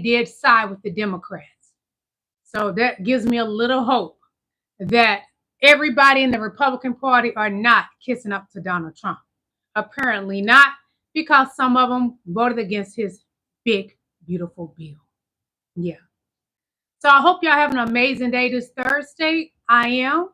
did side with the Democrats. So that gives me a little hope that everybody in the Republican Party are not kissing up to Donald Trump. Apparently not, because some of them voted against his big, beautiful bill. Yeah. So I hope y'all have an amazing day this Thursday. I am.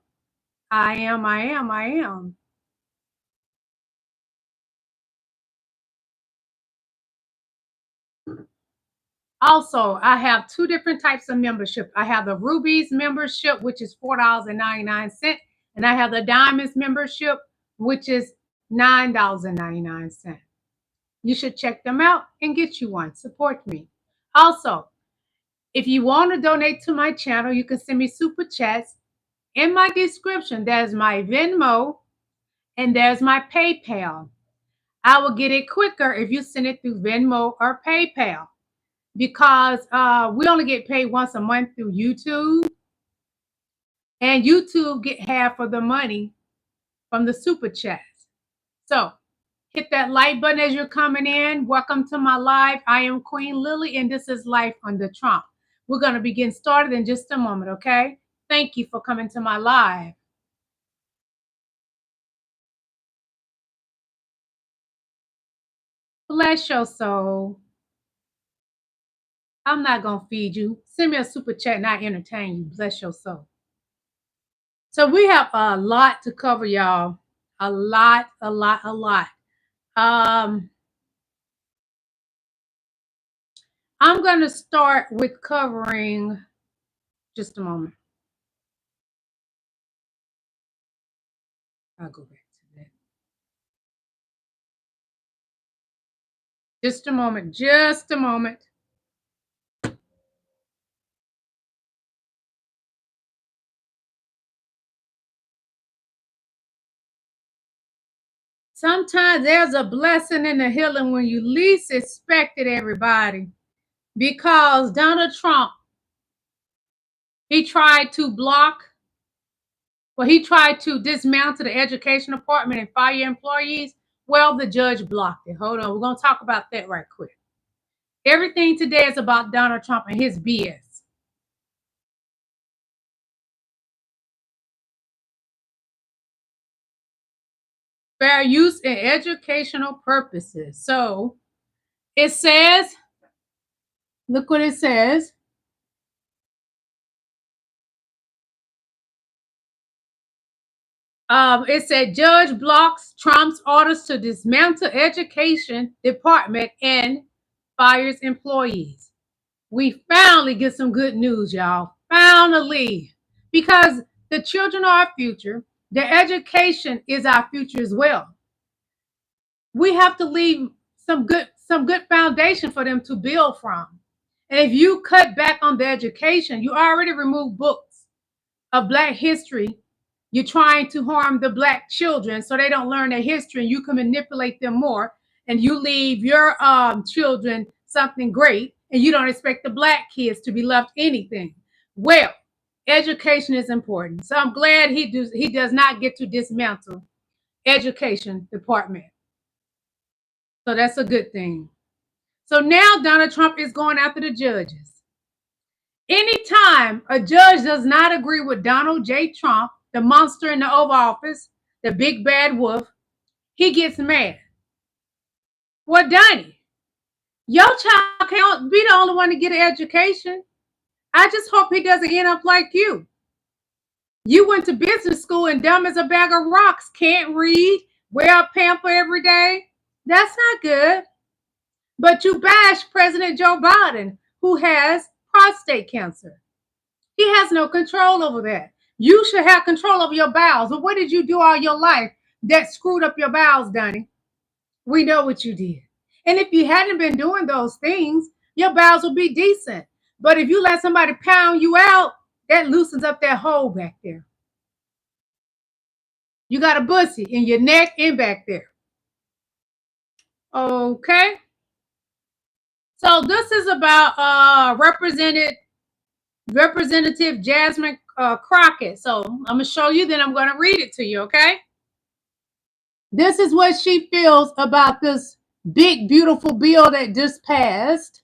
Also, I have two different types of membership. I have the Rubies membership, which is $4.99, and I have the Diamonds membership, which is $9.99. You should check them out and get you one. Support me. Also, if you want to donate to my channel, you can send me super chats. In my description, there's my Venmo and there's my PayPal. I will get it quicker if you send it through Venmo or PayPal, because we only get paid once a month through YouTube, and YouTube get half of the money from the super chats. So hit that like button as you're coming in. Welcome to my live. I am Queen Lillie, and this is Life Under Trump. We're going to begin started in just a moment, okay? Thank you for coming to my live. Bless your soul. I'm not going to feed you. Send me a super chat and I entertain you. Bless your soul. So we have a lot to cover, y'all. A lot. I'm going to start with covering, just a moment. I'll go back to that. Just a moment. Sometimes there's a blessing in the healing when you least expect it, everybody. Because Donald Trump, he tried to dismantle the education department and fire employees. Well, the judge blocked it. Hold on, we're going to talk about that right quick. Everything today is about Donald Trump and his BS. Fair use in educational purposes. So it says, look what it says. It said judge blocks Trump's orders to dismantle education department and fires employees. We finally get some good news, y'all. Finally, because the children are our future. Their education is our future as well. We have to leave some good foundation for them to build from. And if you cut back on the education, you already removed books of Black history. You're trying to harm the Black children so they don't learn their history, and you can manipulate them more, and you leave your children something great, and you don't expect the Black kids to be left anything. Well, education is important. So I'm glad he does not get to dismantle education department. So that's a good thing. So now Donald Trump is going after the judges. Anytime a judge does not agree with Donald J. Trump, the monster in the Oval Office, the big bad wolf, he gets mad. Well, Donnie, your child can't be the only one to get an education. I just hope he doesn't end up like you. You went to business school and dumb as a bag of rocks, can't read, wear a pamper every day. That's not good. But you bash President Joe Biden, who has prostate cancer. He has no control over that. You should have control over your bowels. But what did you do all your life that screwed up your bowels, Donnie? We know what you did. And if you hadn't been doing those things, your bowels would be decent. But if you let somebody pound you out, that loosens up that hole back there. You got a bussy in your neck and back there. Okay. So this is about Representative Jasmine Crockett. So I'm going to show you, then I'm going to read it to you, okay? This is what she feels about this big, beautiful bill that just passed.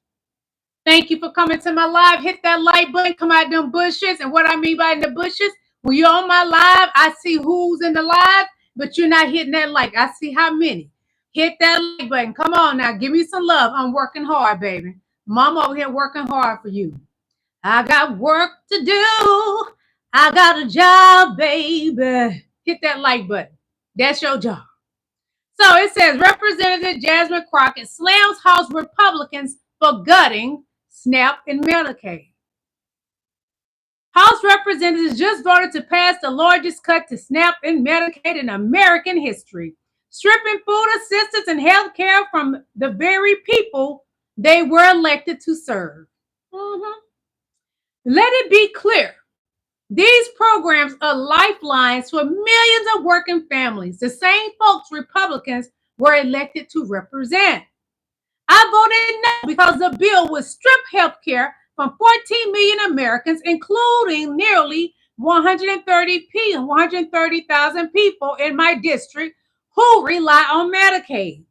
Thank you for coming to my live. Hit that like button. Come out them bushes. And what I mean by in the bushes, when you're on my live, I see who's in the live, but you're not hitting that like. I see how many. Hit that like button. Come on now. Give me some love. I'm working hard, baby. Mom over here working hard for you. I got work to do. I got a job, baby. Hit that like button. That's your job. So it says Representative Jasmine Crockett slams House Republicans for gutting SNAP and Medicaid. House Representatives just voted to pass the largest cut to SNAP and Medicaid in American history, stripping food assistance and health care from the very people they were elected to serve. Let it be clear. These programs are lifelines for millions of working families, the same folks Republicans were elected to represent. I voted no because the bill would strip health care from 14 million Americans, including nearly 130,000 people in my district who rely on Medicaid.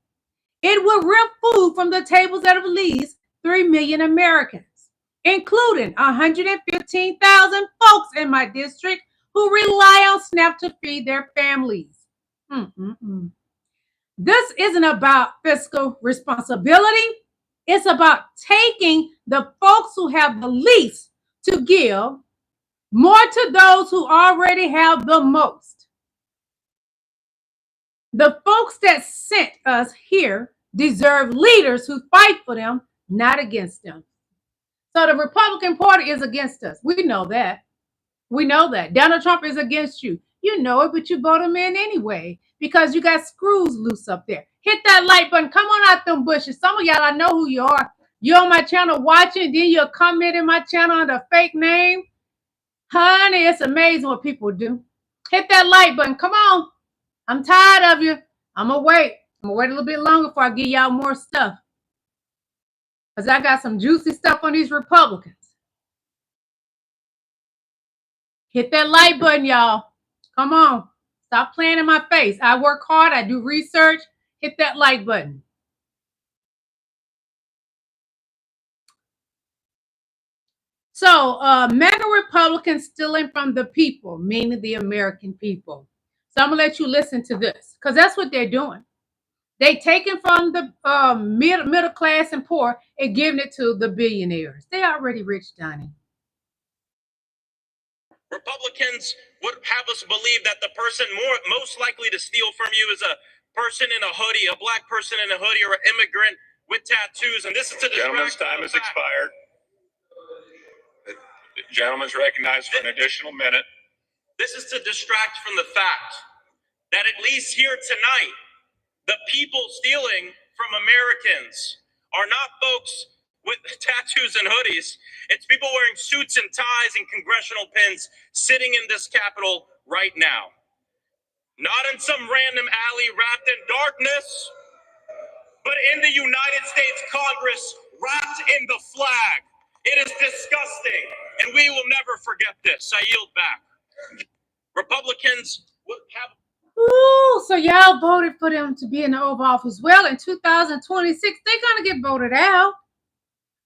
It would rip food from the tables of at least 3 million Americans, including 115,000 folks in my district who rely on SNAP to feed their families. This isn't about fiscal responsibility. It's about taking the folks who have the least to give more to those who already have the most. The folks that sent us here deserve leaders who fight for them, not against them. So the Republican Party is against us. We know that. We know that. Donald Trump is against you. You know it, but you vote him in anyway because you got screws loose up there. Hit that like button. Come on out them bushes. Some of y'all, I know who you are. You're on my channel watching, then you'll comment in my channel under a fake name. Honey, it's amazing what people do. Hit that like button. Come on. I'm tired of you. I'm going to wait. I'm going to wait a little bit longer before I give y'all more stuff. Because I got some juicy stuff on these Republicans. Hit that like button, y'all. Come on. Stop playing in my face. I work hard. I do research. Hit that like button. So, MAGA Republicans stealing from the people, meaning the American people. So I'm going to let you listen to this because that's what they're doing. They taking from the middle class and poor and giving it to the billionaires. They already rich, Donnie. Republicans would have us believe that the person most likely to steal from you is a person in a hoodie, a black person in a hoodie, or an immigrant with tattoos. And this is to distract. Gentleman's time has expired. The gentleman's recognized for an additional minute. This is to distract from the fact that at least here tonight, the people stealing from Americans are not folks with tattoos and hoodies. It's people wearing suits and ties and congressional pins sitting in this Capitol right now. Not in some random alley wrapped in darkness, but in the United States Congress wrapped in the flag. It is disgusting, and we will never forget this. I yield back. Republicans would have... Ooh, so y'all voted for them to be in the Oval Office. Well, in 2026, they're going to get voted out.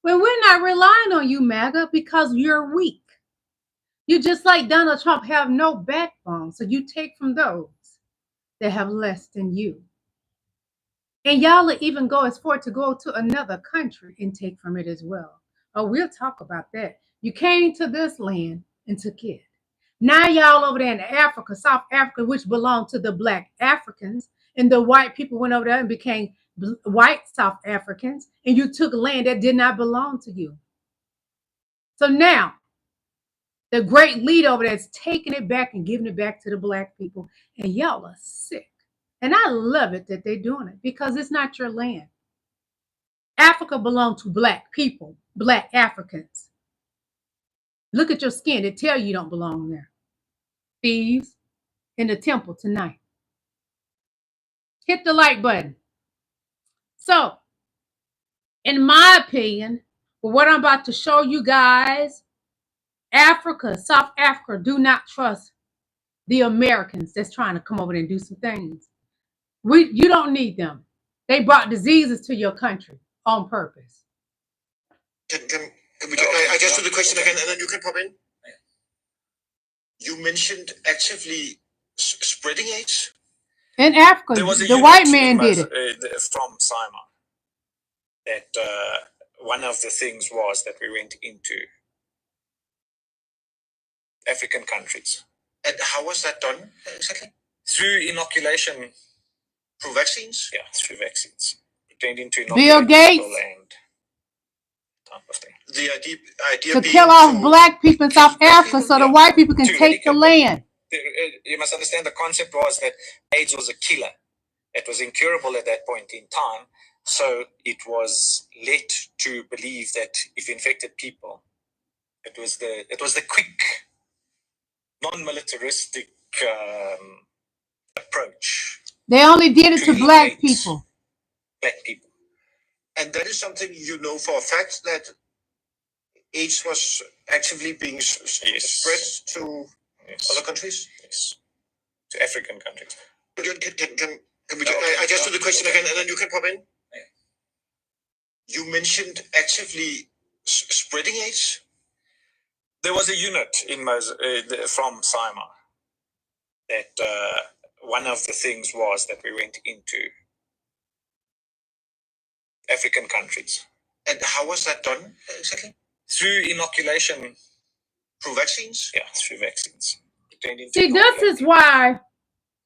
Well, we're not relying on you, MAGA, because you're weak. You just like Donald Trump have no backbone. So you take from those that have less than you. And y'all will even go as far to go to another country and take from it as well. Oh, we'll talk about that. You came to this land and took it. Now y'all over there in Africa, South Africa, which belonged to the black Africans, and the white people went over there and became white South Africans, and you took land that did not belong to you. So now, the great leader over there is taking it back and giving it back to the black people, and y'all are sick. And I love it that they're doing it because it's not your land. Africa belonged to black people, black Africans. Look at your skin. It tells you don't belong there. Thieves in the temple tonight. Hit the like button. So, in my opinion, what I'm about to show you guys, Africa, South Africa, do not trust the Americans that's trying to come over there and do some things. You don't need them. They brought diseases to your country on purpose. I just do the question again, and then you can pop in. You mentioned actively spreading AIDS. In Africa, the white man did it. From Simon, that one of the things was that we went into African countries. And how was that done exactly? Through inoculation. Through vaccines? Yeah, through vaccines. It went into Bill Gates. And type of thing. The idea To being kill off black people in South Africa so the white people can take the land. You must understand the concept was that AIDS was a killer. It was incurable at that point in time. So it was led to believe that if infected people, it was the quick, non-militaristic approach. They only did it to black people. Black people. And that is something you know for a fact, that AIDS was actively being spread to other countries? Yes. To African countries. I just do the question again, and then you can pop in. You mentioned actively spreading AIDS. There was a unit in from Simon that one of the things was that we went into African countries. And how was that done exactly? Through inoculation. Through vaccines? Yeah, through vaccines. See, this is why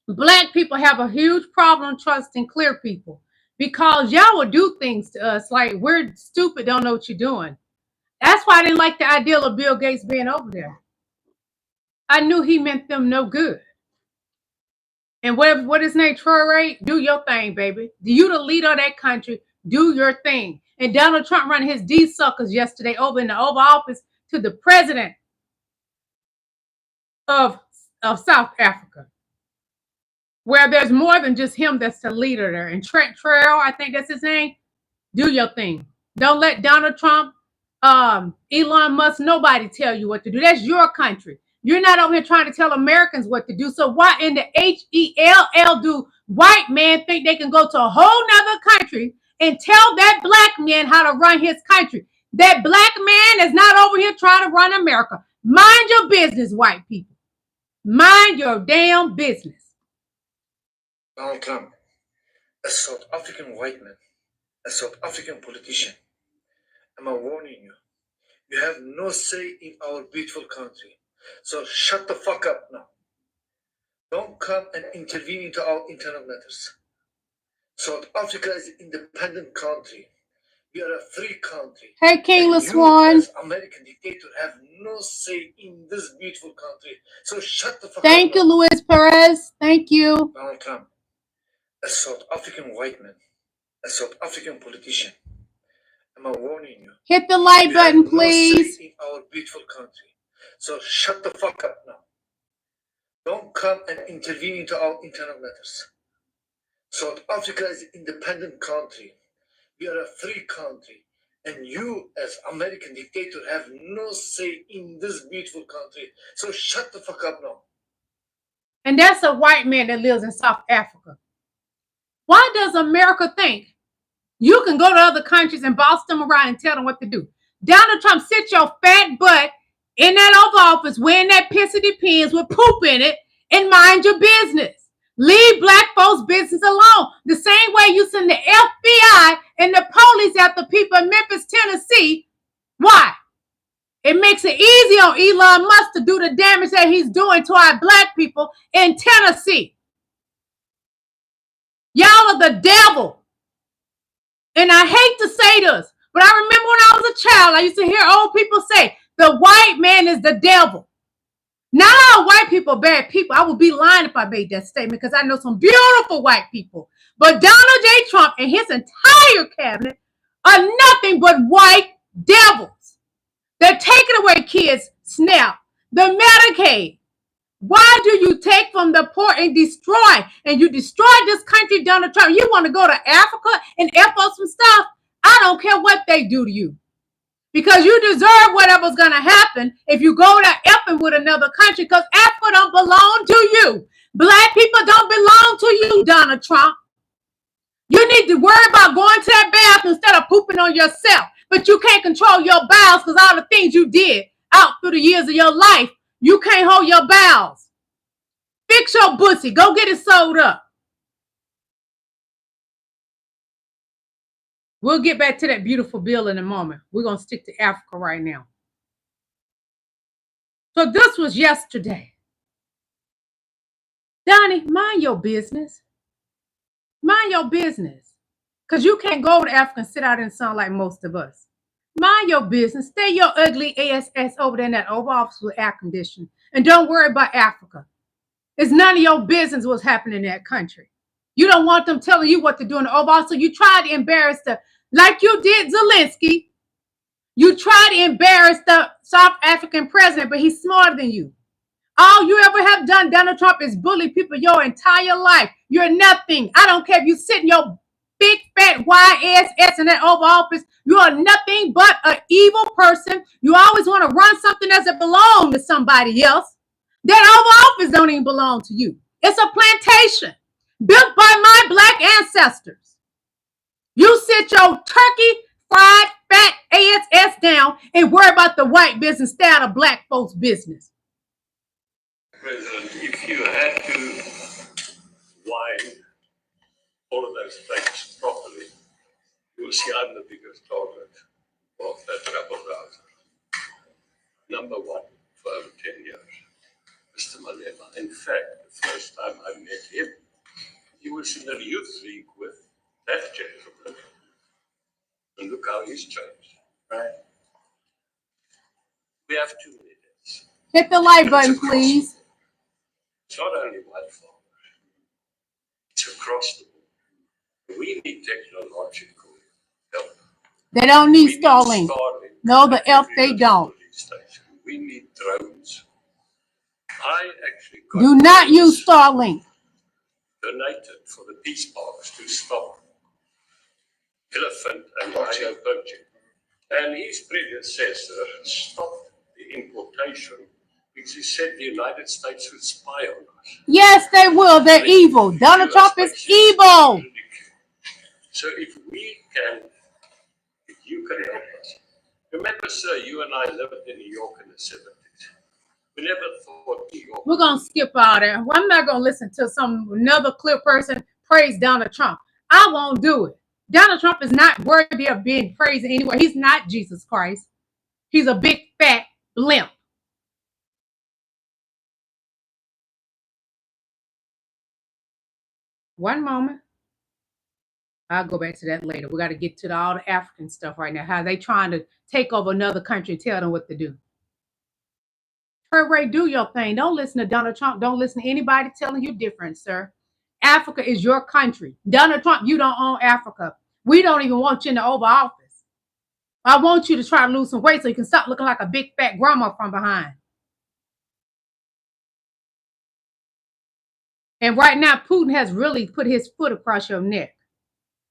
black people have a huge problem trusting clear people, because y'all will do things to us like we're stupid, don't know what you're doing. That's why I didn't like the idea of Bill Gates being over there. I knew he meant them no good. And what his name, Troy Ray, do your thing, baby. You the leader of that country, do your thing. And Donald Trump running his D-suckers yesterday over in the Oval Office to the president of South Africa, where there's more than just him that's the leader there. And Trent Trail, I think that's his name, do your thing. Don't let Donald Trump, Elon Musk, nobody tell you what to do. That's your country. You're not over here trying to tell Americans what to do. So why in the HELL do white men think they can go to a whole nother country and tell that black man how to run his country? That black man is not over here trying to run America. Mind your business, white people. Mind your damn business. Donald Trump, a South African white man, a South African politician, I'm warning you. You have no say in our beautiful country. So shut the fuck up now. Don't come and intervene into our internal matters. South Africa is an independent country. We are a free country. Hey, King You, LaSwan. as American dictator, have no say in this beautiful country. So shut the fuck up. Thank you, Luis Perez. Thank you. Donald Trump, a South African white man, a South African politician, I'm warning you. Hit the like You button, have please. No say in our beautiful country. So shut the fuck up now. Don't come and intervene into our internal matters. South Africa is an independent country. We are a free country. And you, as American dictator, have no say in this beautiful country. So shut the fuck up now. And that's a white man that lives in South Africa. Why does America think you can go to other countries and boss them around and tell them what to do? Donald Trump, sit your fat butt in that Oval Office wearing that pissity pins with poop in it and mind your business. Leave black folks' business alone. The same way you send the FBI and the police after people in Memphis, Tennessee. Why? It makes it easy on Elon Musk to do the damage that he's doing to our black people in Tennessee. Y'all are the devil. And I hate to say this, but I remember when I was a child, I used to hear old people say, the white man is the devil. Not all white people are bad people. I would be lying if I made that statement, because I know some beautiful white people. But Donald J. Trump and his entire cabinet are nothing but white devils. They're taking away kids' SNAP, the Medicaid. Why do you take from the poor and destroy? And you destroy this country, Donald Trump. You want to go to Africa and F up some stuff? I don't care what they do to you. Because you deserve whatever's going to happen if you go to effing with another country, because Africa don't belong to you. Black people don't belong to you, Donald Trump. You need to worry about going to that bathroom instead of pooping on yourself. but you can't control your bowels because all the things you did out through the years of your life, you can't hold your bowels. Fix your pussy. Go get it sewed up. We'll get back to that beautiful bill in a moment. We're going to stick to Africa right now. So this was yesterday. Donnie, mind your business. Mind your business. Because you can't go to Africa and sit out in the sun like most of us. Mind your business. Stay your ugly ass over there in that Oval Office with air conditioning. And don't worry about Africa. It's none of your business what's happening in that country. You don't want them telling you what to do in the Oval Office. So you try to embarrass the, like you did Zelensky. You try to embarrass the South African president, but he's smarter than you. All you ever have done, Donald Trump, is bully people your entire life. You're nothing. I don't care if you sit in your big fat YSS in that Oval Office. You are nothing but an evil person. You always want to run something that belongs to somebody else. That Oval Office don't even belong to you. It's a plantation built by my black ancestors. You sit your turkey fried fat ass down and worry about the white business, stay out of black folks' business. President, if you had to wind all of those facts properly, you will see I'm the biggest target of that rabble rouser. Number one for over 10 years, Mr. Malema. In fact, the first time I met him, he was in the youth league with that gentleman. And look how he's changed, right? We have 2 minutes. Hit the like button, please. It's not only white farmers, it's across the board. We need technological help. They don't need Starlink. No, the F they don't. We need drones. I actually got do not use Starlink. Donated for the peace parks to stop elephant and rhino poaching. And his predecessor stopped the importation because he said the United States would spy on us. Yes, they will. They're evil. Donald Trump is evil. So if you can help us. Remember, sir, you and I lived in New York in the 70s. We never thought New York. We're going to skip out there. Well, I'm not going to listen to another clear person praise Donald Trump. I won't do it. Donald Trump is not worthy of being praised anywhere. He's not Jesus Christ. He's a big fat blimp. One moment. I'll go back to that later. We got to get to all the African stuff right now. How they trying to take over another country and tell them what to do. Ray, do your thing. Don't listen to Donald Trump. Don't listen to anybody telling you different, sir. Africa is your country. Donald Trump, you don't own Africa. We don't even want you in the Oval Office. I want you to try to lose some weight so you can stop looking like a big fat grandma from behind. And right now, Putin has really put his foot across your neck.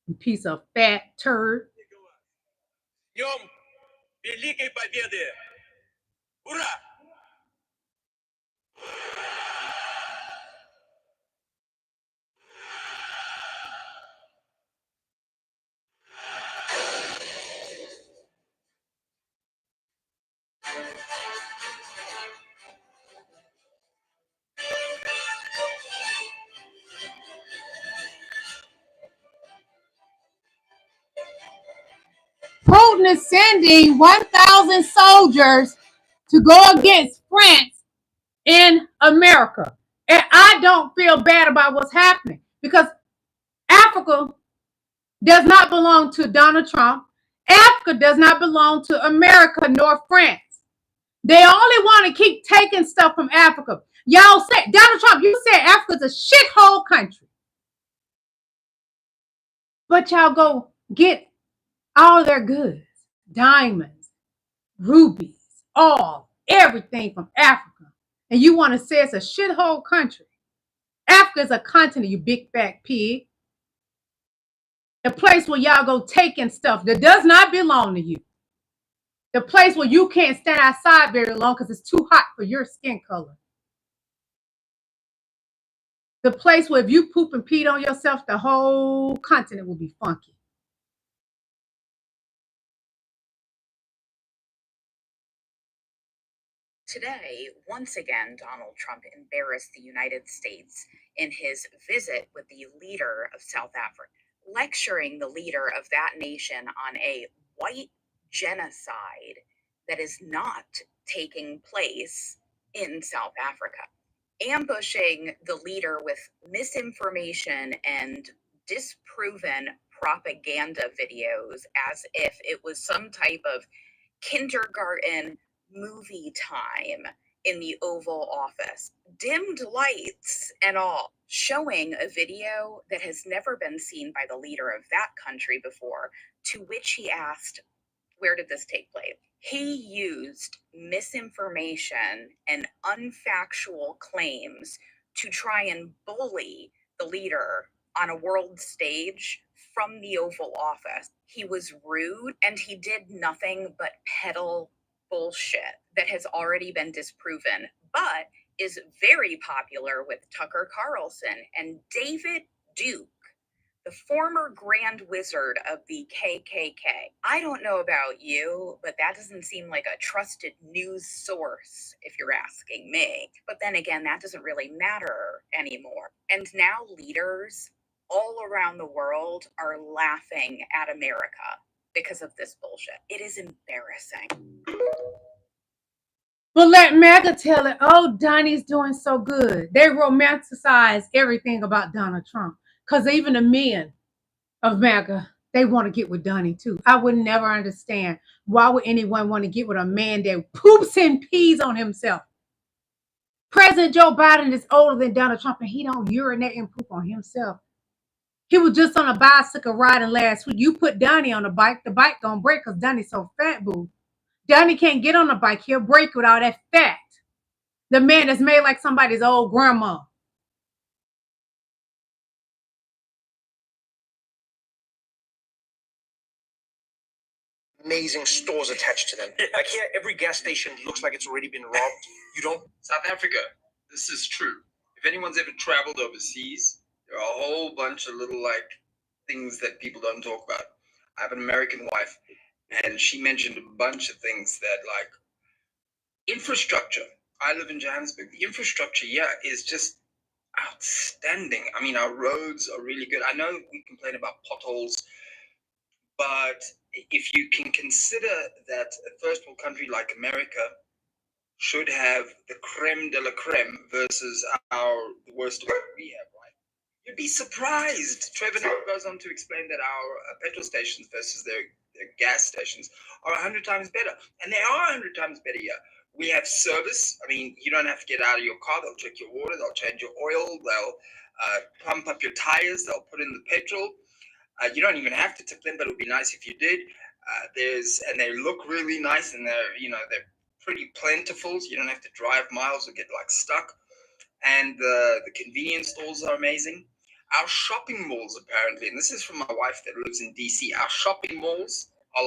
You piece of fat turd. Putin is sending 1,000 soldiers to go against France in America. And I don't feel bad about what's happening because Africa does not belong to Donald Trump. Africa does not belong to America nor France. They only want to keep taking stuff from Africa. Y'all said, Donald Trump, you said Africa's a shithole country. But y'all go get all their goods, diamonds, rubies, everything from Africa. And you want to say it's a shithole country. Africa is a continent, you big fat pig. The place where y'all go taking stuff that does not belong to you. The place where you can't stand outside very long because it's too hot for your skin color. The place where if you poop and peed on yourself, the whole continent will be funky. Today, once again, Donald Trump embarrassed the United States in his visit with the leader of South Africa, lecturing the leader of that nation on a white genocide that is not taking place in South Africa, ambushing the leader with misinformation and disproven propaganda videos as if it was some type of kindergarten movie time in the Oval Office, dimmed lights and all, showing a video that has never been seen by the leader of that country before, to which he asked, where did this take place? He used misinformation and unfactual claims to try and bully the leader on a world stage from the Oval Office. He was rude and he did nothing but peddle bullshit that has already been disproven, but is very popular with Tucker Carlson and David Duke, the former Grand Wizard of the KKK. I don't know about you, but that doesn't seem like a trusted news source, if you're asking me. But then again, that doesn't really matter anymore. And now leaders all around the world are laughing at America because of this bullshit. It is embarrassing. But let MAGA tell it, oh, Donnie's doing so good. They romanticize everything about Donald Trump. Because even the men of MAGA, they want to get with Donnie too. I would never understand why would anyone want to get with a man that poops and pees on himself. President Joe Biden is older than Donald Trump and he don't urinate and poop on himself. He was just on a bicycle riding last week. You put Donnie on the bike gonna break because Donnie's so fat, boo. Donnie can't get on the bike. He'll break with all that fat. The man is made like somebody's old grandma. Amazing stores attached to them. Like here, every gas station looks like it's already been robbed. You don't. South Africa, this is true. If anyone's ever traveled overseas, there are a whole bunch of little things that people don't talk about. I have an American wife, and she mentioned a bunch of things that infrastructure. I live in Johannesburg. The infrastructure, is just outstanding. I mean, our roads are really good. I know we complain about potholes, but if you can consider that a first world country like America should have the creme de la creme versus the worst of what we have, right? You'd be surprised. Trevor goes on to explain that our petrol stations versus their gas stations are 100 times better. And they are 100 times better here. We have service. I mean, you don't have to get out of your car. They'll check your water. They'll change your oil. They'll pump up your tires. They'll put in the petrol. You don't even have to tip them, but it would be nice if you did. And they look really nice, and they're pretty plentiful. So you don't have to drive miles or get stuck. And the convenience stores are amazing. Our shopping malls, apparently, and this is from my wife that lives in DC. Our shopping malls are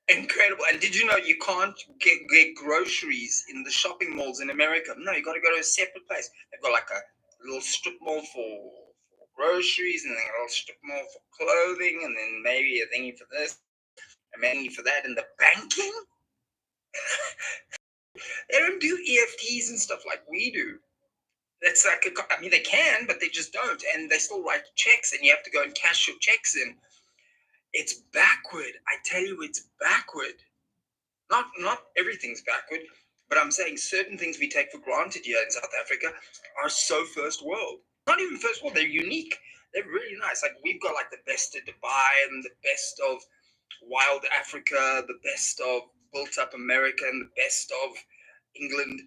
incredible. And did you know you can't get groceries in the shopping malls in America? No, you got to go to a separate place. They've got a little strip mall for groceries, and then a little strip mall for clothing, and then maybe a thingy for this, and maybe for that. And the banking, they don't do EFTs and stuff like we do. That's they can, but they just don't, and they still write checks, and you have to go and cash your checks in. It's backward. I tell you, it's backward. Not everything's backward, but I'm saying certain things we take for granted here in South Africa are so first world. Not even first world, they're unique. They're really nice. We've got the best of Dubai and the best of wild Africa, the best of built up America, and the best of England.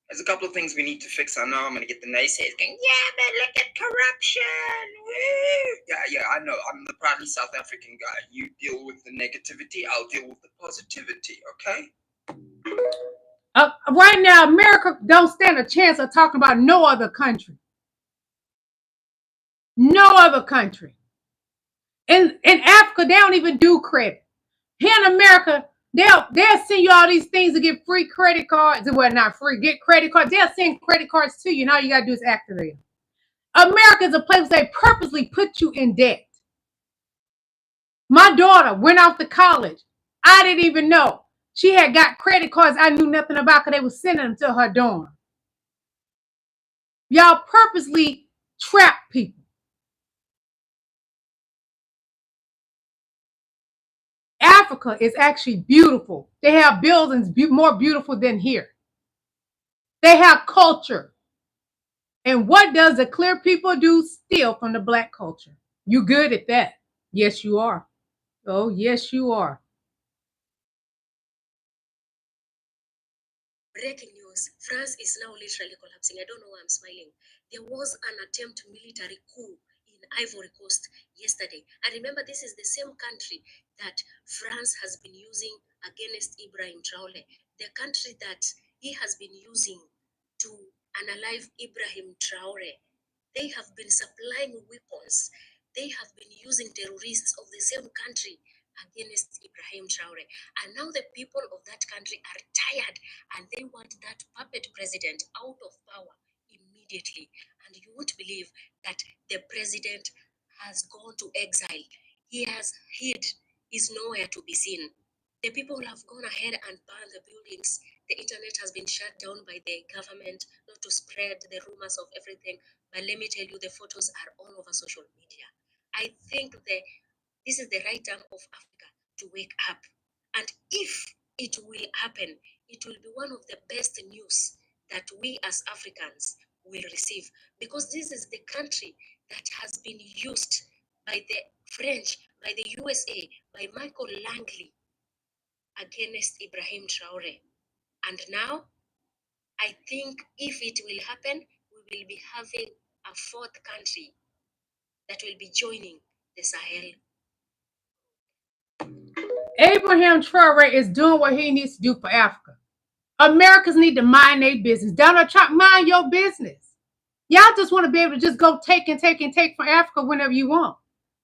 There's a couple of things we need to fix. I know I'm going to get the naysayers going, yeah, but look at corruption. Woo! Yeah, I know. I'm the proudly South African guy. You deal with the negativity, I'll deal with the positivity, okay? Right now, America don't stand a chance of talking about no other country. No other country. In Africa, they don't even do credit. Here in America, they'll send you all these things to get free credit cards. Well, not free, get credit cards. They'll send credit cards to you, and all you got to do is activate them. America is a place where they purposely put you in debt. My daughter went off to college. I didn't even know. She had got credit cards I knew nothing about because they were sending them to her dorm. Y'all purposely trap people. Africa is actually beautiful. They have buildings more beautiful than here. They have culture. And what does the clear people do? Steal from the black culture. You good at that? Yes, you are. Oh, yes, you are. Breaking news. France is now literally collapsing. I don't know why I'm smiling. There was an attempt military coup in Ivory Coast yesterday. And remember, this is the same country that France has been using against Ibrahim Traore. The country that he has been using to unalive Ibrahim Traore. They have been supplying weapons. They have been using terrorists of the same country against Ibrahim Traore. And now the people of that country are tired and they want that puppet president out of power immediately. And you won't believe that the president has gone to exile. He has hid, is nowhere to be seen. The people have gone ahead and burned the buildings. The internet has been shut down by the government not to spread the rumors of everything. But let me tell you, the photos are all over social media. I think this is the right time of Africa to wake up. And if it will happen, it will be one of the best news that we as Africans will receive. Because this is the country that has been used by the French, by the USA, by Michael Langley against Ibrahim Traore. And now, I think if it will happen, we will be having a fourth country that will be joining the Sahel. Abraham Traore is doing what he needs to do for Africa. Americans need to mind their business. Donald Trump, mind your business. Y'all just want to be able to just go take and take and take from Africa whenever you want.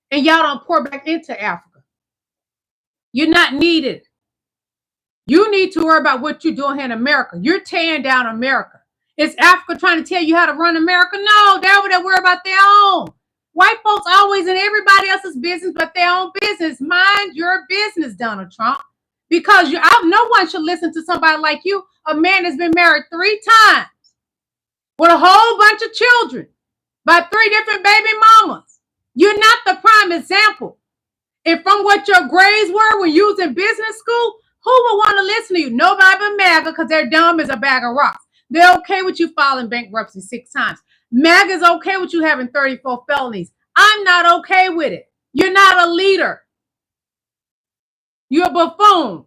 And y'all don't pour back into Africa. You're not needed. You need to worry about what you're doing here in America. You're tearing down America. Is Africa trying to tell you how to run America? No, they're over there worried about their own. White folks always in everybody else's business but their own business. Mind your business, Donald Trump. Because no one should listen to somebody like you, a man that's been married 3 times with a whole bunch of children by 3 different baby mamas. You're not the prime example. And from what your grades were when you was in business school, who would want to listen to you? Nobody but MAGA, because they're dumb as a bag of rocks. They're okay with you filing bankruptcy 6 times. MAGA's okay with you having 34 felonies. I'm not okay with it. You're not a leader. You're a buffoon.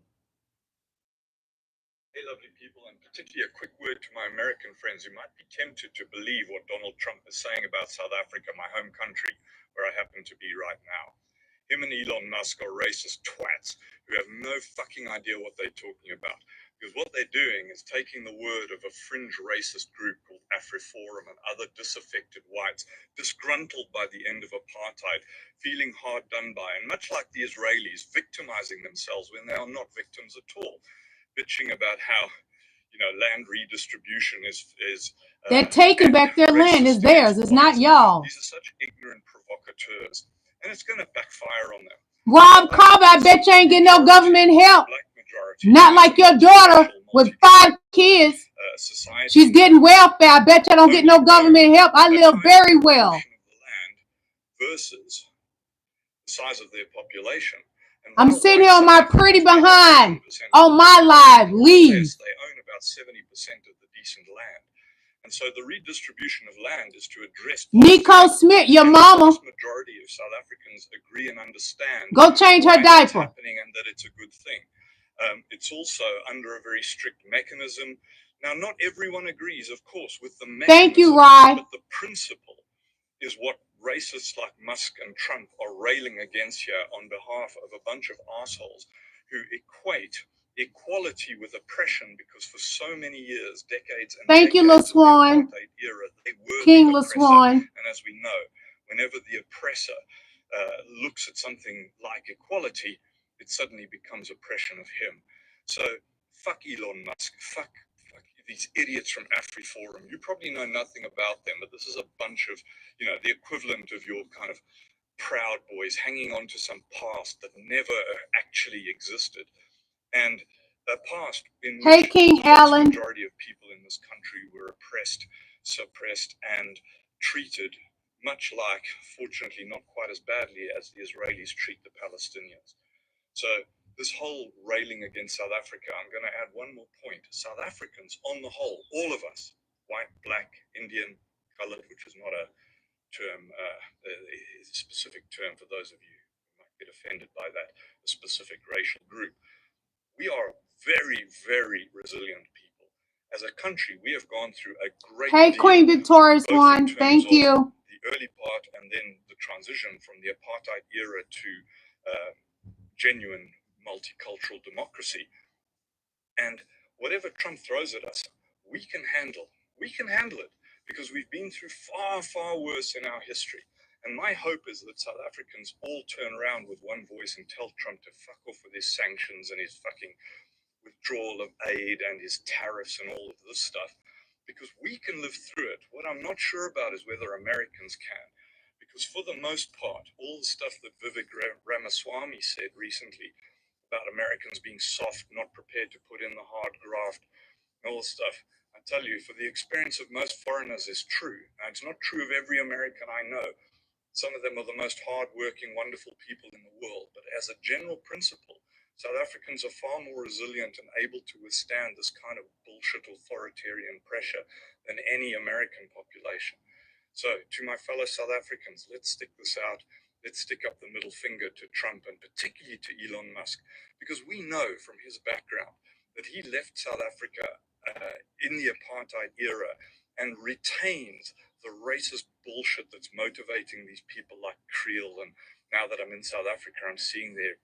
Hey, lovely people, and particularly a quick word to my American friends who might be tempted to believe what Donald Trump is saying about South Africa, my home country, where I happen to be right now. Him and Elon Musk are racist twats who have no fucking idea what they're talking about. Because what they're doing is taking the word of a fringe racist group called AfriForum and other disaffected whites, disgruntled by the end of apartheid, feeling hard done by, and much like the Israelis, victimizing themselves when they are not victims at all. Bitching about how, land redistribution is they're taking back their land. It's theirs. It's not y'all. These are such ignorant provocateurs. And it's going to backfire on them. Rob Carver, I bet you ain't getting no government help. Not like your daughter with 5 kids. She's getting welfare. I bet you don't get no government help. I live very well. Versus the size of their population. I'm sitting here on my pretty behind on my live. Leave. They own about 70% of the decent land. And so the redistribution of land is to address Nico Smith, your mama. The majority of South Africans agree and understand. Go change her diaper. Happening and that it's a good thing. It's also under a very strict mechanism. Now, not everyone agrees, of course, with the mechanism. Thank you, Rye. But the principle is what racists like Musk and Trump are railing against here on behalf of a bunch of assholes who equate equality with oppression, because for so many years, decades and Thank you, LaSwan. King LaSwan. And as we know, whenever the oppressor looks at something like equality, it suddenly becomes oppression of him. So fuck Elon Musk, fuck these idiots from AfriForum. You probably know nothing about them, but this is a bunch of, the equivalent of your kind of Proud Boys hanging on to some past that never actually existed. And past in Hey, which King the vast Alan. majority of people in this country were oppressed, suppressed, and treated much like, fortunately not quite as badly as the Israelis treat the Palestinians. So this whole railing against South Africa, I'm going to add one more point. South Africans, on the whole, all of us, white, black, Indian, colored, which is not a term, is a specific term for those of you who might get offended by that, a specific racial group. We are very, very resilient people. As a country, we have gone through a great Hey, deal, Queen Victorious both one. in terms Thank of you. the early part and then the transition from the apartheid era to genuine multicultural democracy. And whatever Trump throws at us, we can handle. We can handle it because we've been through far, far worse in our history. And my hope is that South Africans all turn around with one voice and tell Trump to fuck off with his sanctions and his fucking withdrawal of aid and his tariffs and all of this stuff, because we can live through it. What I'm not sure about is whether Americans can, because for the most part, all the stuff that Vivek Ramaswamy said recently about Americans being soft, not prepared to put in the hard graft, and all this stuff, I tell you, for the experience of most foreigners is true. Now, it's not true of every American I know. Some of them are the most hardworking, wonderful people in the world. But as a general principle, South Africans are far more resilient and able to withstand this kind of bullshit authoritarian pressure than any American population. So to my fellow South Africans, let's stick this out. Let's stick up the middle finger to Trump and particularly to Elon Musk, because we know from his background that he left South Africa in the apartheid era and retains the racist bullshit that's motivating these people like Creel. And now that I'm in South Africa, I'm seeing their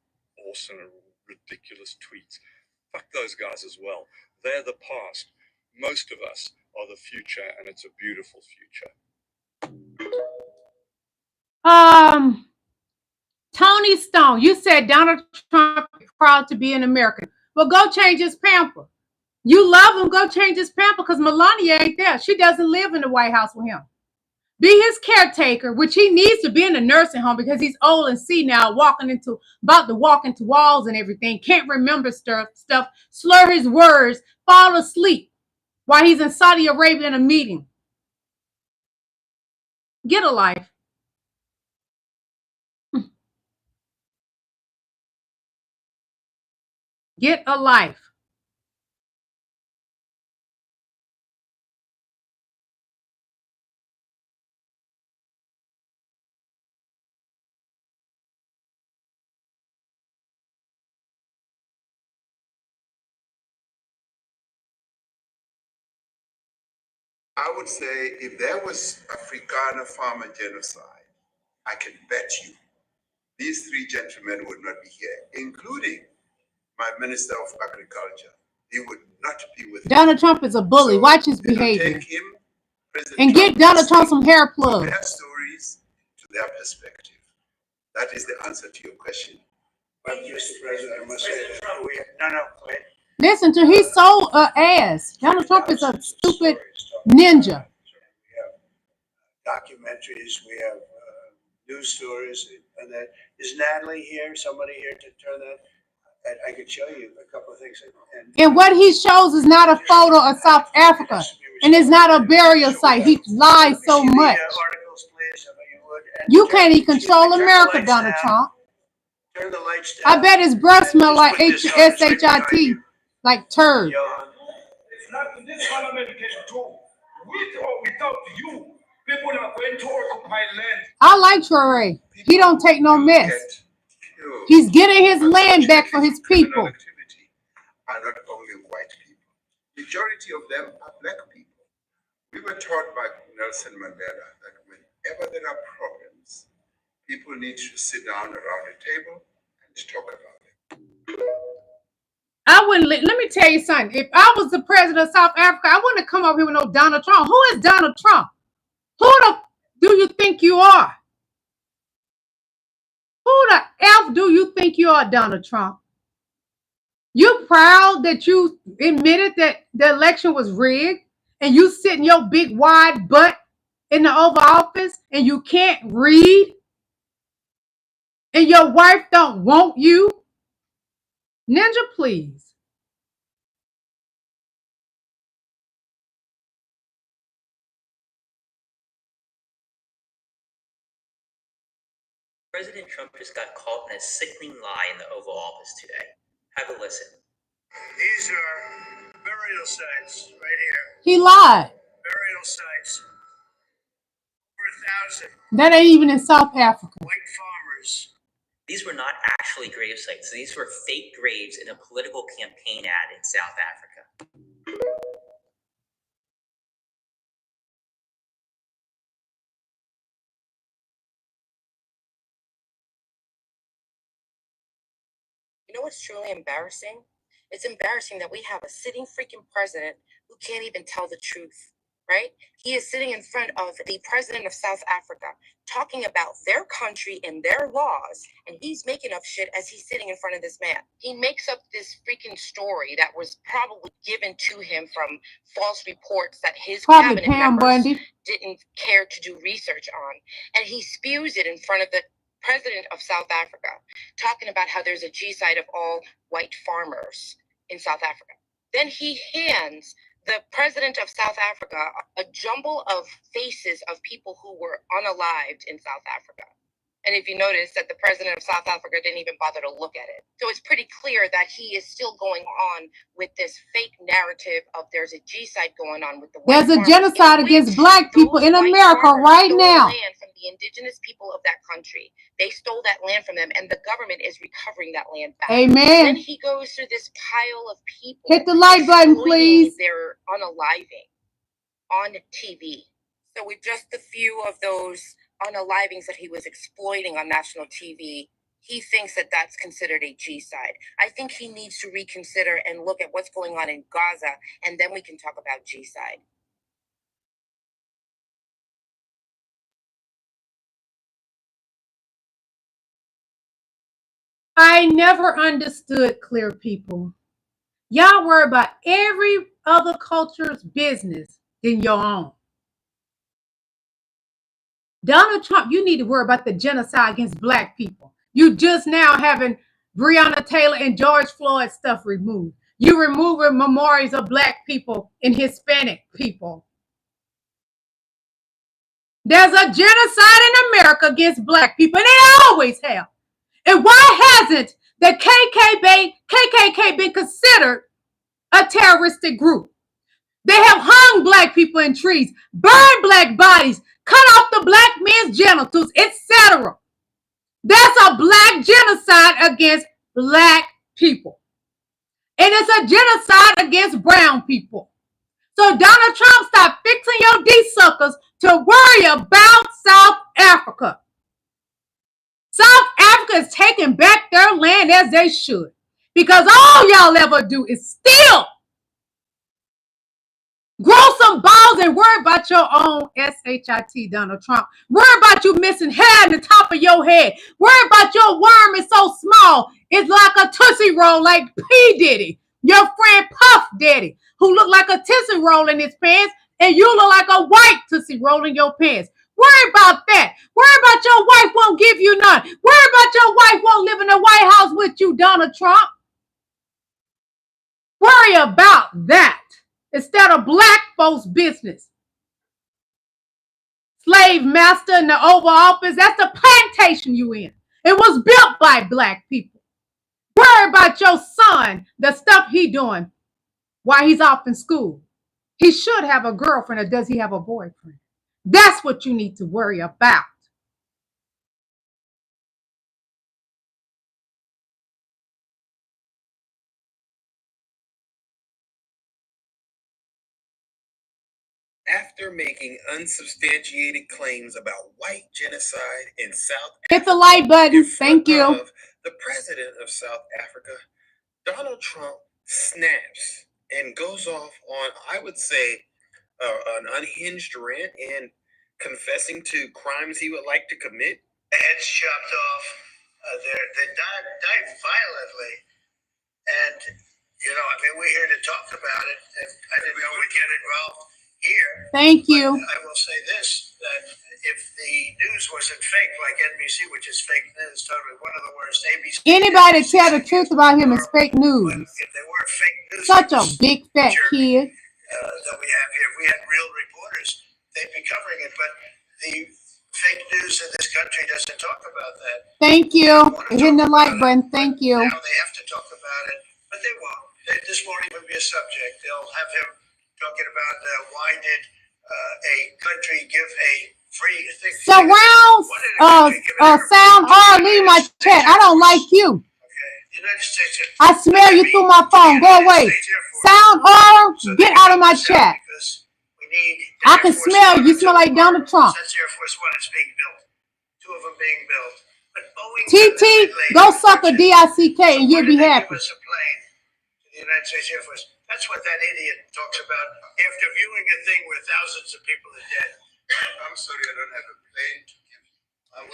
awesome and ridiculous tweets. Fuck those guys as well. They're the past. Most of us are the future, and it's a beautiful future. Tony Stone, you said Donald Trump is proud to be an American. Well, go change his pamper. You love him, go change his pamper, because Melania ain't there. She doesn't live in the White House with him. Be his caretaker, which he needs to be in a nursing home because he's old and senile, about to walk into walls and everything. Can't remember stuff, slur his words, fall asleep while he's in Saudi Arabia in a meeting. Get a life. Get a life. I would say if there was Afrikaner farmer genocide, I can bet you these three gentlemen would not be here, including my Minister of Agriculture. He would not be with Donald Trump is a bully. So watch his it'll behavior. take him, And get Donald Trump some hair plugs. Their stories to their perspective. That is the answer to your question. But Mr. President, I must say that wait. Listen to, he's so ass. Donald Trump is a stupid ninja. We have documentaries, we have news stories, and that is Natalie here, somebody here to turn that. And I could show you a couple of things. And what he shows is not a photo of South Africa, and it's not a burial site. He lies so much. You can't even control America, Donald Trump. Turn the lights down. I bet his breath smell like SHIT, like turd. It's not this parliament can do. With or without you, people are going to occupy land. I like Traore. He don't take no mess. He's getting his land back for his people. Are not only white people. Majority of them are black people. We were taught by Nelson Mandela that whenever there are problems, people need to sit down around a table and talk about it. I wouldn't let me tell you something. If I was the president of South Africa, I wouldn't come over here with no Donald Trump. Who is Donald Trump? Who the do you think you are? Who the F do you think you are, Donald Trump? You proud that you admitted that the election was rigged and you sitting your big wide butt in the Oval Office and you can't read and your wife don't want you? Ninja, please. President Trump just got caught in a sickening lie in the Oval Office today. Have a listen. These are burial sites right here. He lied. Burial sites. Over 1,000 That ain't even in South Africa. white farmers. These were not actually grave sites. These were fake graves in a political campaign ad in South Africa. You know what's truly embarrassing? It's embarrassing that we have a sitting freaking president who can't even tell the truth, right? He is sitting in front of the president of South Africa talking about their country and their laws, and he's making up shit as he's sitting in front of this man. He makes up this freaking story that was probably given to him from false reports that his cabinet members didn't care to do research on, and he spews it in front of the president of South Africa, talking about how there's a G-side of all white farmers in South Africa. Then he hands the president of South Africa a jumble of faces of people who were unalived in South Africa. And if you notice that the president of South Africa didn't even bother to look at it. So it's pretty clear that he is still going on with this fake narrative of there's a G-side going on with the white There's a genocide against black people in America right now. Land from the indigenous people of that country. They stole that land from them, and the government is recovering that land back. Amen. Then he goes through this pile of people. Hit the like button, please. They're unaliving on TV. So with just a few of those unalivings that he was exploiting on national TV, he thinks that that's considered a G-side. I think he needs to reconsider and look at what's going on in Gaza, and then we can talk about G-side. I never understood clear people. Y'all worry about every other culture's business than your own. Donald Trump, you need to worry about the genocide against black people. You just now having Breonna Taylor and George Floyd stuff removed. You removing memorials of black people and Hispanic people. There's a genocide in America against black people, and they always have. And why hasn't the KKK been considered a terroristic group? They have hung black people in trees, burned black bodies, cut off the black men's genitals, etc. That's a black genocide against black people. And it's a genocide against brown people. So Donald Trump, stop fixing your D-suckers to worry about South Africa. South Africa is taking back their land as they should. Because all y'all ever do is steal. Grow some balls and worry about your own SHIT, Donald Trump. Worry about you missing hair in the top of your head. Worry about your worm is so small, it's like a Tootsie Roll like P. Diddy, your friend Puff Daddy, who looked like a Tootsie Roll in his pants, and you look like a white Tootsie Roll in your pants. Worry about that. Worry about your wife won't give you none. Worry about your wife won't live in the White House with you, Donald Trump. Worry about that. Instead of black folks' business. Slave master in the Oval Office, that's the plantation you in. It was built by black people. Worry about your son, the stuff he doing while he's off in school. He should have a girlfriend, or does he have a boyfriend? That's what you need to worry about. After making unsubstantiated claims about white genocide in South Africa, hit the like button. Thank you. The president of South Africa, Donald Trump, snaps and goes off on, I would say, an unhinged rant and confessing to crimes he would like to commit. Heads chopped off. They died violently. And, you know, I mean, we're here to talk about it. And I didn't know we'd get involved here. Thank you. But I will say this, that if the news wasn't fake, like NBC, which is fake news, totally one of the worst, ABC. Anybody tell the truth about him is fake news. If they were fake news, such a big fat kid. That we have here, if we had real reporters, they'd be covering it. But the fake news in this country doesn't talk about that. Thank you. Hitting the like button. Thank you. Now they have to talk about it, but they won't. This won't even be a subject. They'll have him talking about why did a country give a free thing. Surround sound or leave my chat. I don't like you. The United States. I smell you through my phone. Go away. Sound or get out of my chat. I can smell you. You smell like Donald Trump. That's Air Force One. It's being built. 2 of them being built. But Boeing. TT, go suck a DICK and you'll be happy. The United States Air Force. That's what that idiot talks about after viewing a thing where thousands of people are dead. I'm sorry, I don't have a plane to give you.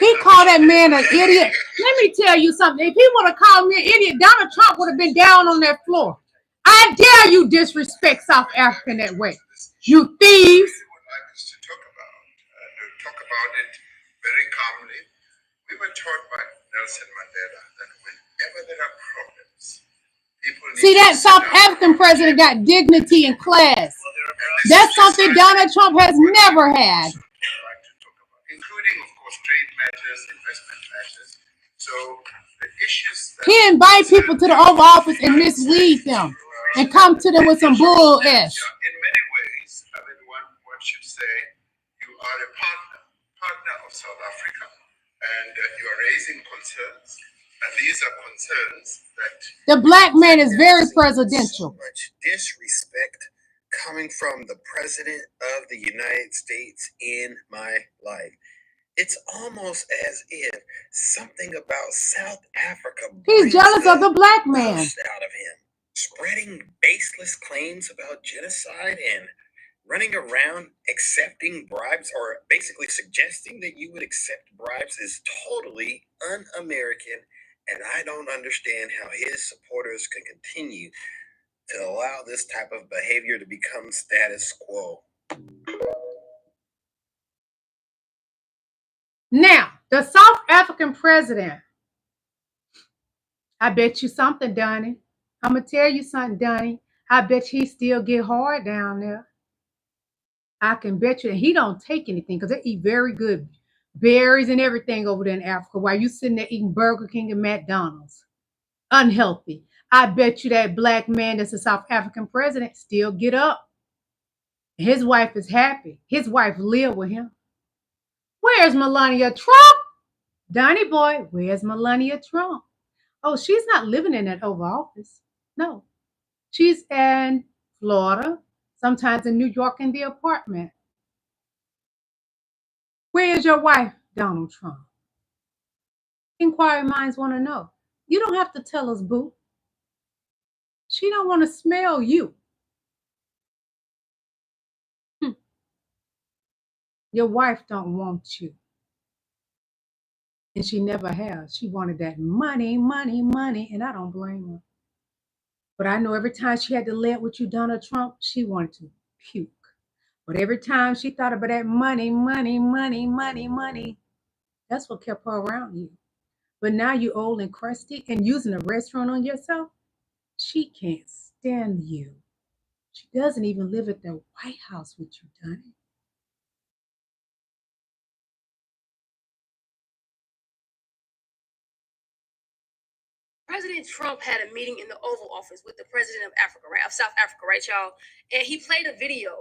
He called that man an idiot. Let me tell you something. If he would have called me an idiot, Donald Trump would have been down on that floor. I dare you disrespect South Africa that way. You thieves. Talk about it very calmly. We were taught by Nelson Mandela that whenever there are problems, see, that South African president got dignity and class. That's something Donald Trump has never had. Including, of course, trade matters, investment matters. So the issues that he invite people to the Oval Office and mislead them and come to them with some bull ish. In many ways, I mean, one should say you are a partner of South Africa, and you are raising concerns. And these are concerns that the black man is very presidential. So much disrespect coming from the president of the United States in my life. It's almost as if something about South Africa. He's jealous of the black man. Out of him, spreading baseless claims about genocide and running around accepting bribes, or basically suggesting that you would accept bribes, is totally un-American. And I don't understand how his supporters can continue to allow this type of behavior to become status quo. Now, the South African president, I bet you something, Donnie. I'm going to tell you something, Donnie. I bet he still get hard down there. I can bet you that he don't take anything because they eat very good berries and everything over there in Africa while you sitting there eating Burger King and McDonald's. Unhealthy. I bet you that black man that's a South African president still get up. His wife is happy. His wife live with him. Where's Melania Trump? Donnie boy, where's Melania Trump? Oh, she's not living in that Oval Office. No. She's in Florida, sometimes in New York in the apartment. Where is your wife, Donald Trump? Inquiry minds want to know. You don't have to tell us, boo. She don't want to smell you. Your wife don't want you. And she never has. She wanted that money, money, money, and I don't blame her. But I know every time she had to lay it with you, Donald Trump, she wanted to puke. But every time she thought about that money, money, money, money, money, that's what kept her around you. But now you old and crusty and using a restaurant on yourself, she can't stand you. She doesn't even live at the White House with you, Donnie. President Trump had a meeting in the Oval Office with the president of Africa, right? Of South Africa, right, y'all? And he played a video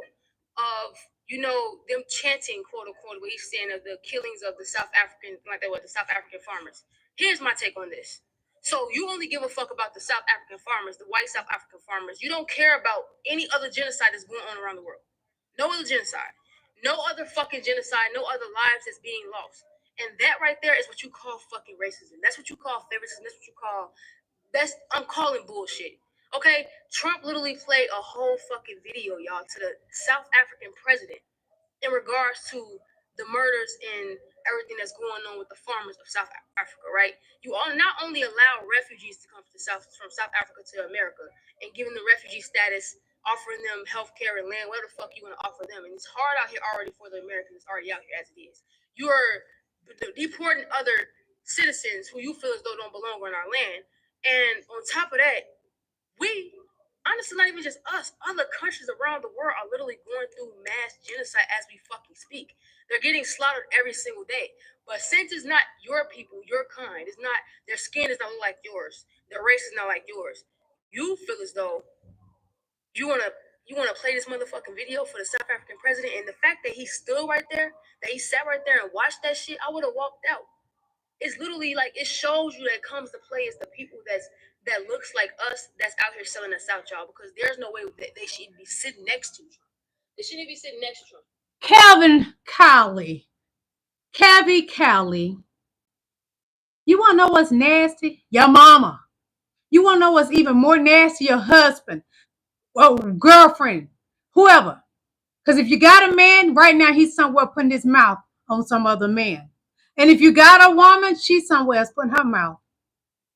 of, you know, them chanting, quote unquote, what he's saying of the killings of the South African, like they were the South African farmers. Here's my take on this. So you only give a fuck about the South African farmers, the white South African farmers. You don't care about any other genocide that's going on around the world. No other genocide. No other fucking genocide. No other lives that's being lost. And that right there is what you call fucking racism. That's what you call favoritism. That's what you call, I'm calling bullshit. Okay? Trump literally played a whole fucking video, y'all, to the South African president in regards to the murders and everything that's going on with the farmers of South Africa, right? You all not only allow refugees to come to from South Africa to America and giving them refugee status, offering them health care and land, whatever the fuck you want to offer them. And it's hard out here already for the Americans already out here as it is. You are deporting other citizens who you feel as though don't belong on our land. And on top of that, we Honestly, not even just us. Other countries around the world are literally going through mass genocide as we fucking speak. They're getting slaughtered every single day. But since it's not your people, your kind, it's not, their skin is not like yours, their race is not like yours, you feel as though you wanna play this motherfucking video for the South African president, and the fact that he stood right there, that he sat right there and watched that shit, I would have walked out. It's literally like, it shows you that comes to play is the people that looks like us that's out here selling us out, y'all, because there's no way that they should be sitting next to Trump. They shouldn't be sitting next to Trump. Calvin Cowley. Calvin Cowley. You want to know what's nasty? Your mama. You want to know what's even more nasty? Your husband. Well, girlfriend. Whoever. Because if you got a man, right now he's somewhere putting his mouth on some other man. And if you got a woman, she's somewhere else putting her mouth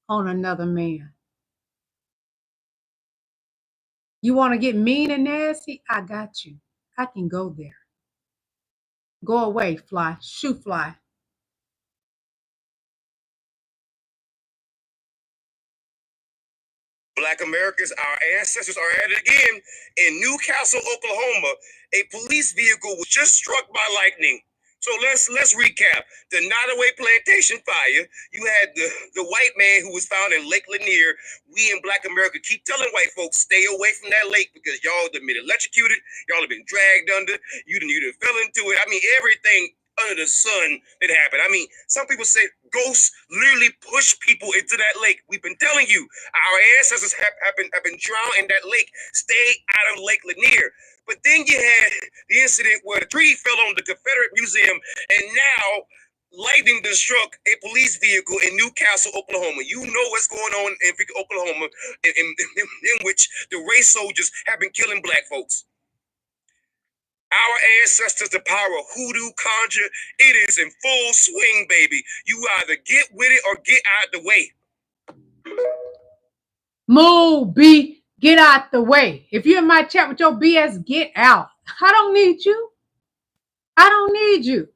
on another man. You want to get mean and nasty? I got you. I can go there. Go away, fly. Shoot, fly. Black Americans, our ancestors are at it again. In Newcastle, Oklahoma, a police vehicle was just struck by lightning. So let's recap. The Nottoway Plantation fire. You had the white man who was found in Lake Lanier. We in Black America keep telling white folks, stay away from that lake because y'all have been electrocuted. Y'all have been dragged under. You done fell into it. I mean, everything under the sun that happened. I mean, some people say ghosts literally push people into that lake. We've been telling you, our ancestors have been drowned in that lake. Stay out of Lake Lanier. But then you had the incident where the tree fell on the Confederate Museum, and now lightning struck a police vehicle in Newcastle, Oklahoma. You know what's going on in Oklahoma, in which the race soldiers have been killing black folks. Our ancestors, the power of hoodoo, conjure, it is in full swing, baby. You either get with it or get out the way. Move, B. Get out the way. If you're in my chat with your BS, get out. I don't need you. I don't need you.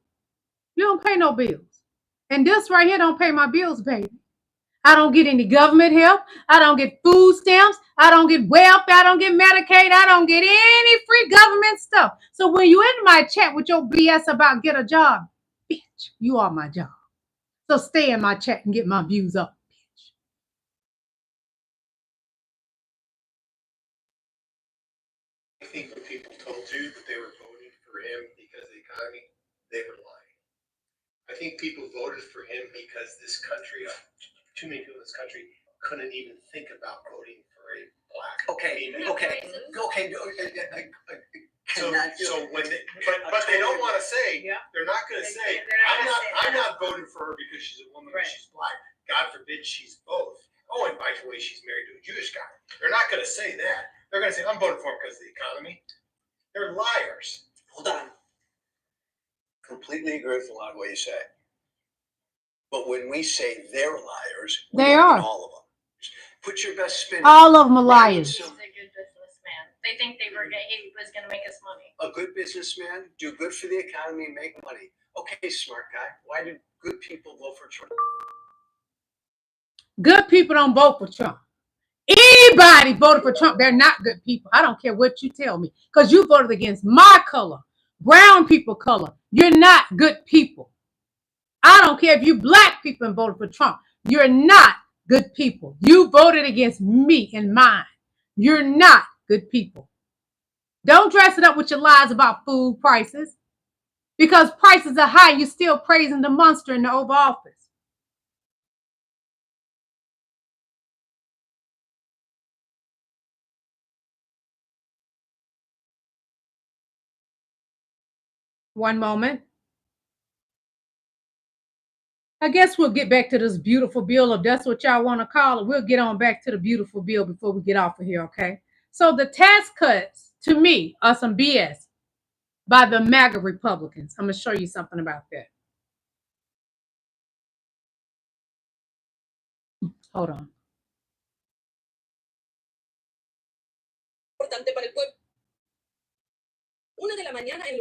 You don't pay no bills. And this right here don't pay my bills, baby. I don't get any government help. I don't get food stamps. I don't get welfare. I don't get Medicaid. I don't get any free government stuff. So when you in my chat with your BS about get a job, bitch, you are my job. So stay in my chat and get my views up. I think when people told you that they were voting for him because of the economy, they were lying. I think people voted for him because this country, too many people in this country, couldn't even think about voting for a black. So when they, but they don't want to say, they're not going to say, I'm not voting for her because she's a woman or she's black. God forbid she's both. Oh, and by the way, she's married to a Jewish guy. They're not going to say that. They're going to say, I'm voting for him because of the economy. They're liars. Hold on. Completely agree with a lot of what you say. But when we say they're liars, they are. All of them. Put your best spin. All of them are liars. He's a good businessman. They think he was going to make us money. A good businessman, do good for the economy, make money. Okay, smart guy. Why do good people vote for Trump? Good people don't vote for Trump. Anybody voted for Trump, they're not good people. I don't care what you tell me, because you voted against my color, brown people color. You're not good people. I don't care if you black people and voted for Trump. You're not good people. You voted against me and mine. You're not good people. Don't dress it up with your lies about food prices, because prices are high. You're still praising the monster in the Oval Office. One moment. I guess we'll get back to this beautiful bill, if that's what y'all want to call it. We'll get on back to the beautiful bill before we get off of here, okay? So the tax cuts, to me, are some BS by the MAGA Republicans. I'm going to show you something about that. Hold on. Importante para el pueblo. 1 de la mañana en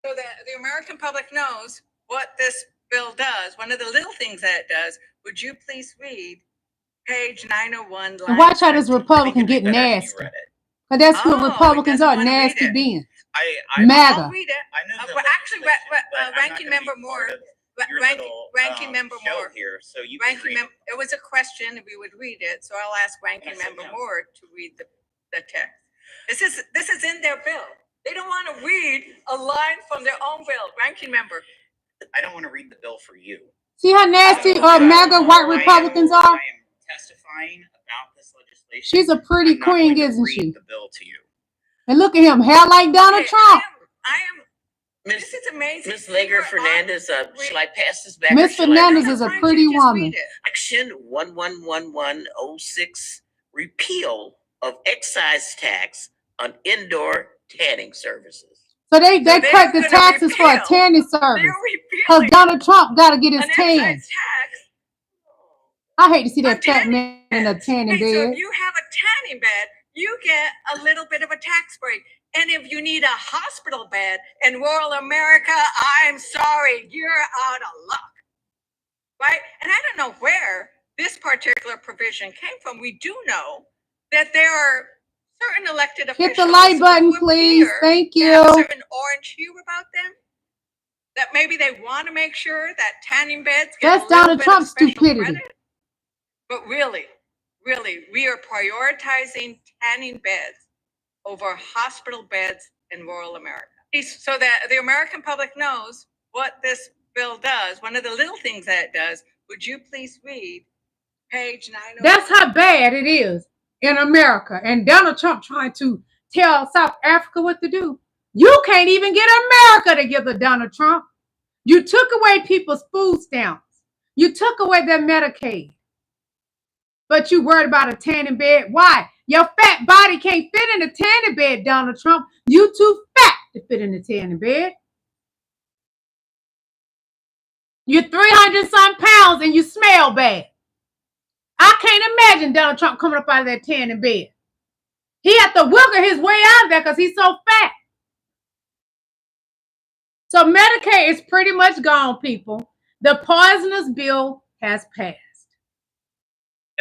So that the American public knows what this bill does. One of the little things that it does, would you please read page 901. And watch how this Republican get nasty. But that's what Republicans are, nasty being. MAGA. I'll read it. Actually, Ranking Member Moore. Ranking Member Moore. Here, so you it was a question, and we would read it. So I'll ask Ranking Member Moore to read the text. This is in their bill. They don't want to read a line from their own bill. Ranking Member. I don't want to read the bill for you. See how nasty MAGA white Republicans are? I am testifying about this legislation. She's a pretty queen, isn't she? The bill to you. And look at him, hair like Donald Trump. I am. This is amazing. Miss Lager Fernandez, shall I pass this back? Miss Fernandez is a pretty woman. Section 111106, repeal of excise tax on indoor tanning services. So they cut the taxes for a tanning service. Because Donald Trump got to get his tan. I hate to see that fat man in a tanning bed. So if you have a tanning bed, you get a little bit of a tax break. And if you need a hospital bed in rural America, I'm sorry, you're out of luck. Right? And I don't know where this particular provision came from. We do know that there are certain elected officials. Hit the like button, please. Thank you. Have a certain orange hue about them. That maybe they want to make sure that tanning beds get That's Donald Trump's stupidity. Credit. But really, we are prioritizing tanning beds over hospital beds in rural America. So that the American public knows what this bill does. One of the little things that it does, would you please read page 901? That's how bad it is in America. And Donald Trump trying to tell South Africa what to do. You can't even get America together, Donald Trump. You took away people's food stamps. You took away their Medicaid. But you worried about a tanning bed. Why? Your fat body can't fit in a tanning bed, Donald Trump. You too fat to fit in a tanning bed. You're 300-some pounds and you smell bad. I can't imagine Donald Trump coming up out of that tanning bed. He had to wiggle his way out of there because he's so fat. So Medicaid is pretty much gone, people. The poisonous bill has passed.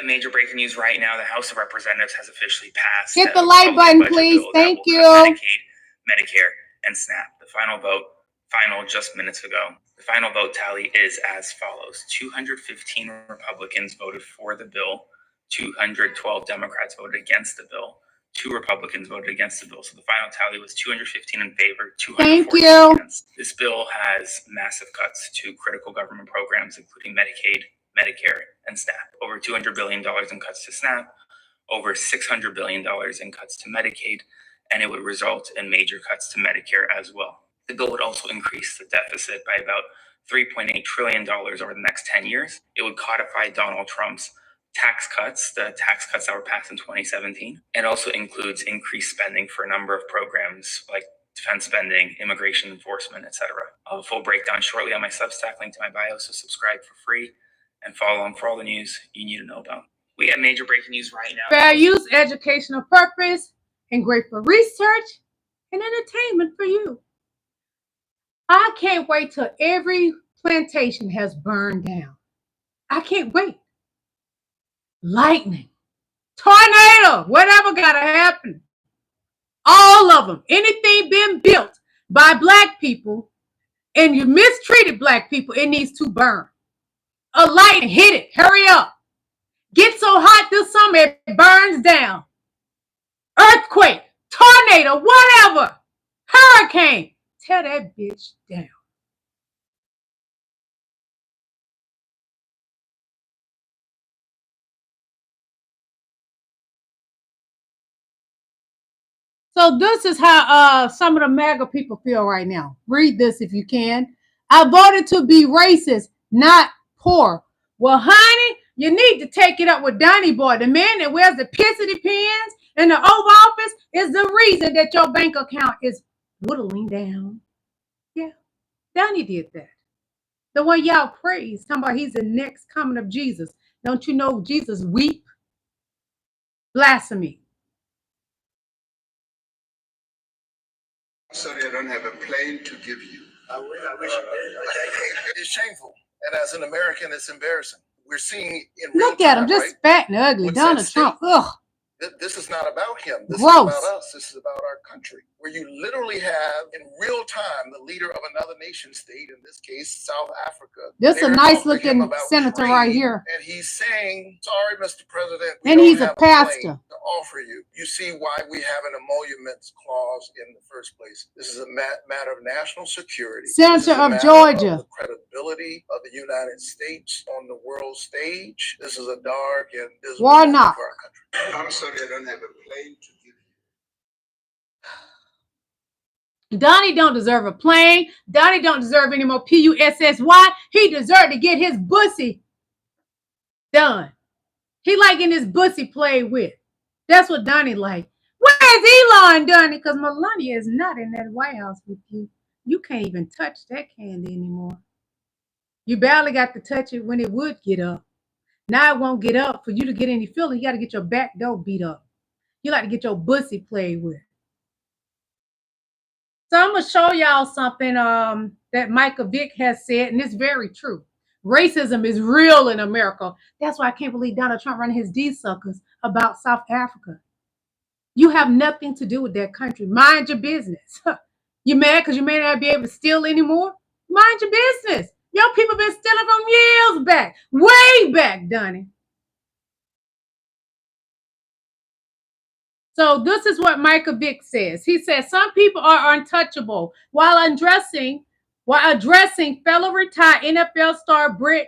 Major breaking news right now, the House of Representatives has officially passed. Hit the like button, please. Thank you. Medicaid, Medicare, and SNAP. The final vote, just minutes ago. The final vote tally is as follows. 215 Republicans voted for the bill. 212 Democrats voted against the bill. 2 Republicans voted against the bill. So the final tally was 215 in favor, 214 against. This bill has massive cuts to critical government programs, including Medicaid, Medicare, and SNAP. Over $200 billion in cuts to SNAP, over $600 billion in cuts to Medicaid, and it would result in major cuts to Medicare as well. The bill would also increase the deficit by about $3.8 trillion over the next 10 years. It would codify Donald Trump's tax cuts, the tax cuts that were passed in 2017. It also includes increased spending for a number of programs like defense spending, immigration enforcement, etc. I'll have a full breakdown shortly on my Substack, link to my bio, so subscribe for free and follow on for all the news you need to know about. We have major breaking news right now. Fair use, educational purpose, and great for research and entertainment for you. I can't wait till every plantation has burned down. I can't wait. Lightning, tornado, whatever gotta happen. All of them. Anything been built by black people and you mistreated black people, it needs to burn. A light, hit it. Hurry up. Get so hot this summer it burns down. Earthquake, tornado, whatever. Hurricane. Tear that bitch down. So this is how some of the MAGA people feel right now. Read this if you can. I voted to be racist, not poor. Well, honey, you need to take it up with Donnie Boy. The man that wears the pissity pins in the Oval Office is the reason that your bank account is whittling down. Yeah, Donnie did that. The one y'all praise, talking about he's the next coming of Jesus. Don't you know Jesus weep? Blasphemy. Sorry, I don't have a plane to give you. I wish you did. It's shameful. And as an American, it's embarrassing. we're seeing in real Look at him, time, just right? fat and ugly. What's Donald at stake? Trump. Ugh. This is not about him. This Gross. is about us. This is about our country, where you literally have in real time the leader of another nation state, in this case, South Africa. This is a there nice talking to him looking about senator trade, right here. and he's saying, "Sorry, Mr. President, we And don't he's a have plane pastor. to offer you." You see why we have an emoluments clause in the first place. This is a matter of national security. This is Senator a of matter Georgia. of the credibility of the United States on the world stage. This is a dark and dismal moment Warnock. for our country. I'm sorry, I don't have a plane to give you. Donnie don't deserve a plane. Donnie don't deserve any more PUSSY. He deserved to get his bussy done. He liking his bussy played with. That's what Donnie like. Where's Elon, Donnie? Because Melania is not in that White House with you. You can't even touch that candy anymore. You barely got to touch it when it would get up. Now it won't get up. For you to get any feeling, you got to get your back door beat up. You got to get your bussy played with. So I'm going to show y'all something that Michael Vick has said, and it's very true. Racism is real in America. That's why I can't believe Donald Trump running his D-suckers about South Africa. You have nothing to do with that country. Mind your business. You mad because you may not be able to steal anymore? Mind your business. Your people been stealing from years back. Way back, Donnie. So this is what Michael Vick says. He says some people are untouchable while addressing fellow retired NFL star Brit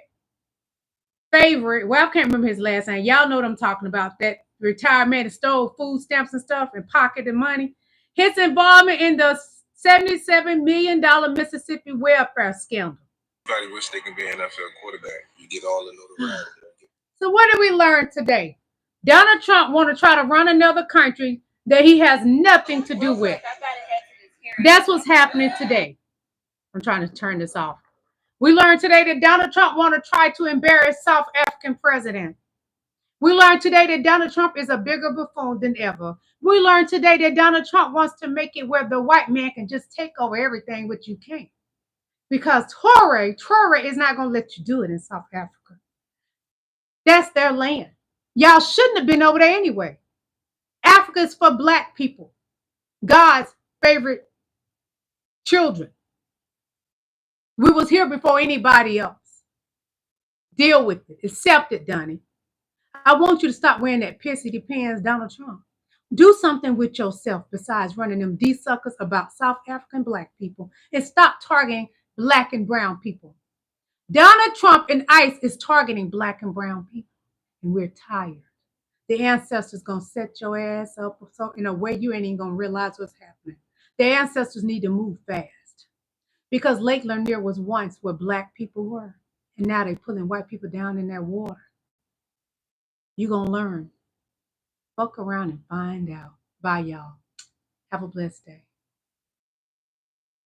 Favorite. Well, I can't remember his last name. Y'all know what I'm talking about. That retired man that stole food stamps and stuff and pocketed money. His involvement in the $77 million Mississippi welfare scandal. Everybody wish they could be an NFL quarterback. You get all the notoriety. So what did we learn today? Donald Trump want to try to run another country that he has nothing to do with. That's what's happening today. I'm trying to turn this off. We learned today that Donald Trump want to try to embarrass South African president. We learned today that Donald Trump is a bigger buffoon than ever. We learned today that Donald Trump wants to make it where the white man can just take over everything, which you can't. Because Torre is not going to let you do it in South Africa. That's their land. Y'all shouldn't have been over there anyway. Africa is for black people. God's favorite children. We was here before anybody else. Deal with it. Accept it, Donnie. I want you to stop wearing that pissy pants, Donald Trump. Do something with yourself besides running them D-suckers about South African black people and stop targeting black and brown people. Donald Trump and ICE is targeting black and brown people, and we're tired. The ancestors gonna set your ass up so in a way you ain't even gonna realize what's happening. The ancestors need to move fast because Lake Lanier was once where black people were, and now they're pulling white people down in that water. You gonna learn. Fuck around and find out. Bye, y'all. Have a blessed day.